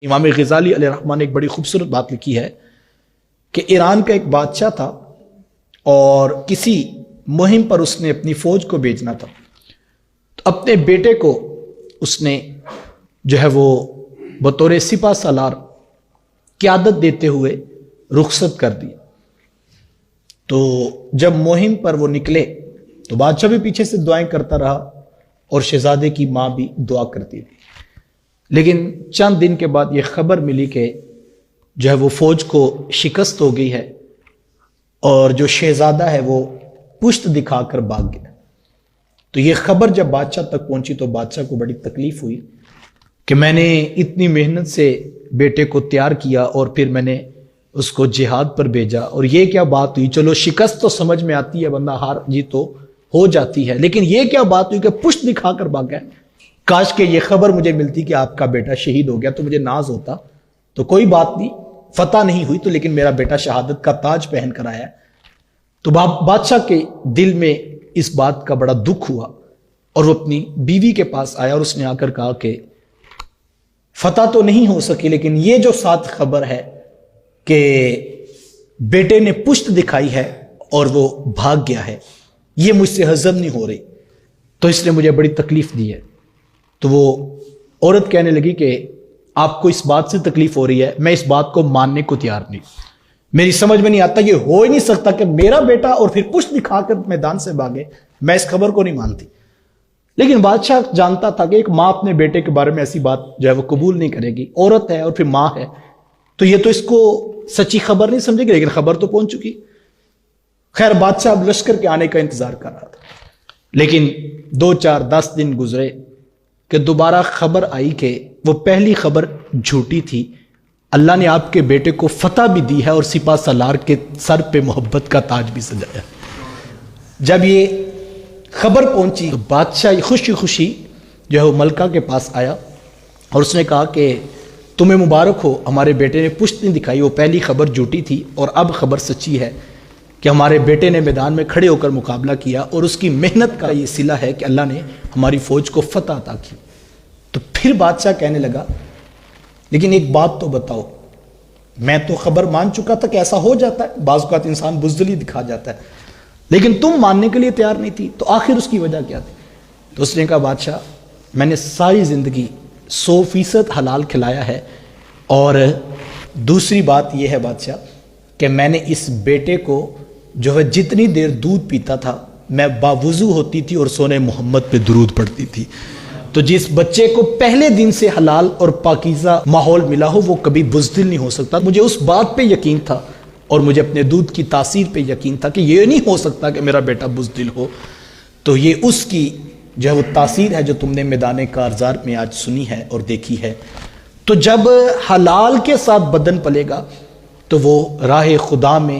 امام غزالی علیہ الرحمٰن نے ایک بڑی خوبصورت بات لکھی ہے کہ ایران کا ایک بادشاہ تھا اور کسی مہم پر اس نے اپنی فوج کو بھیجنا تھا، تو اپنے بیٹے کو اس نے جو ہے وہ بطور سپہ سالار قیادت دیتے ہوئے رخصت کر دی۔ تو جب مہم پر وہ نکلے تو بادشاہ بھی پیچھے سے دعائیں کرتا رہا اور شہزادے کی ماں بھی دعا کرتی تھی، لیکن چند دن کے بعد یہ خبر ملی کہ جو ہے وہ فوج کو شکست ہو گئی ہے اور جو شہزادہ ہے وہ پشت دکھا کر بھاگ گیا۔ تو یہ خبر جب بادشاہ تک پہنچی تو بادشاہ کو بڑی تکلیف ہوئی کہ میں نے اتنی محنت سے بیٹے کو تیار کیا اور پھر میں نے اس کو جہاد پر بھیجا، اور یہ کیا بات ہوئی؟ چلو شکست تو سمجھ میں آتی ہے، بندہ ہار جیت تو ہو جاتی ہے، لیکن یہ کیا بات ہوئی کہ پشت دکھا کر بھاگ گیا؟ کاش کہ یہ خبر مجھے ملتی کہ آپ کا بیٹا شہید ہو گیا تو مجھے ناز ہوتا۔ تو کوئی بات نہیں، فتح نہیں ہوئی تو لیکن میرا بیٹا شہادت کا تاج پہن کر آیا۔ تو بادشاہ کے دل میں اس بات کا بڑا دکھ ہوا اور وہ اپنی بیوی کے پاس آیا اور اس نے آ کر کہا کہ فتح تو نہیں ہو سکی، لیکن یہ جو ساتھ خبر ہے کہ بیٹے نے پشت دکھائی ہے اور وہ بھاگ گیا ہے، یہ مجھ سے ہضم نہیں ہو رہی، تو اس نے مجھے بڑی تکلیف دی ہے۔ تو وہ عورت کہنے لگی کہ آپ کو اس بات سے تکلیف ہو رہی ہے، میں اس بات کو ماننے کو تیار نہیں، میری سمجھ میں نہیں آتا، یہ ہو ہی نہیں سکتا کہ میرا بیٹا اور پھر پشت دکھا کر میدان سے بھاگے، میں اس خبر کو نہیں مانتی۔ لیکن بادشاہ جانتا تھا کہ ایک ماں اپنے بیٹے کے بارے میں ایسی بات جو ہے وہ قبول نہیں کرے گی، عورت ہے اور پھر ماں ہے، تو یہ تو اس کو سچی خبر نہیں سمجھے گی، لیکن خبر تو پہنچ چکی۔ خیر بادشاہ اب لشکر کے آنے کا انتظار کر رہا تھا، لیکن 2 4 10 دن گزرے کہ دوبارہ خبر آئی کہ وہ پہلی خبر جھوٹی تھی، اللہ نے آپ کے بیٹے کو فتح بھی دی ہے اور سپہ سالار کے سر پہ محبت کا تاج بھی سجایا۔ جب یہ خبر پہنچی تو بادشاہ خوشی خوشی جو ہے وہ ملکہ کے پاس آیا اور اس نے کہا کہ تمہیں مبارک ہو، ہمارے بیٹے نے پشت نہیں دکھائی، وہ پہلی خبر جھوٹی تھی اور اب خبر سچی ہے کہ ہمارے بیٹے نے میدان میں کھڑے ہو کر مقابلہ کیا اور اس کی محنت کا یہ صلہ ہے کہ اللہ نے ہماری فوج کو فتح عطا کی۔ تو پھر بادشاہ کہنے لگا لیکن ایک بات تو بتاؤ، میں تو خبر مان چکا تھا کہ ایسا ہو جاتا ہے، بعض اوقات انسان بزدلی دکھا جاتا ہے، لیکن تم ماننے کے لیے تیار نہیں تھی، تو آخر اس کی وجہ کیا تھی؟ تو اس نے کہا بادشاہ میں نے ساری زندگی 100% حلال کھلایا ہے، اور دوسری بات یہ ہے بادشاہ کہ میں نے اس بیٹے کو جو ہے جتنی دیر دودھ پیتا تھا میں باوضو ہوتی تھی اور سونے محمد پہ درود پڑھتی تھی، تو جس بچے کو پہلے دن سے حلال اور پاکیزہ ماحول ملا ہو وہ کبھی بزدل نہیں ہو سکتا۔ مجھے اس بات پہ یقین تھا اور مجھے اپنے دودھ کی تاثیر پہ یقین تھا کہ یہ نہیں ہو سکتا کہ میرا بیٹا بزدل ہو، تو یہ اس کی جو ہے وہ تاثیر ہے جو تم نے میدان کارزار میں آج سنی ہے اور دیکھی ہے۔ تو جب حلال کے ساتھ بدن پلے گا تو وہ راہ خدا میں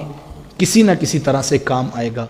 کسی نہ کسی طرح سے کام آئے گا۔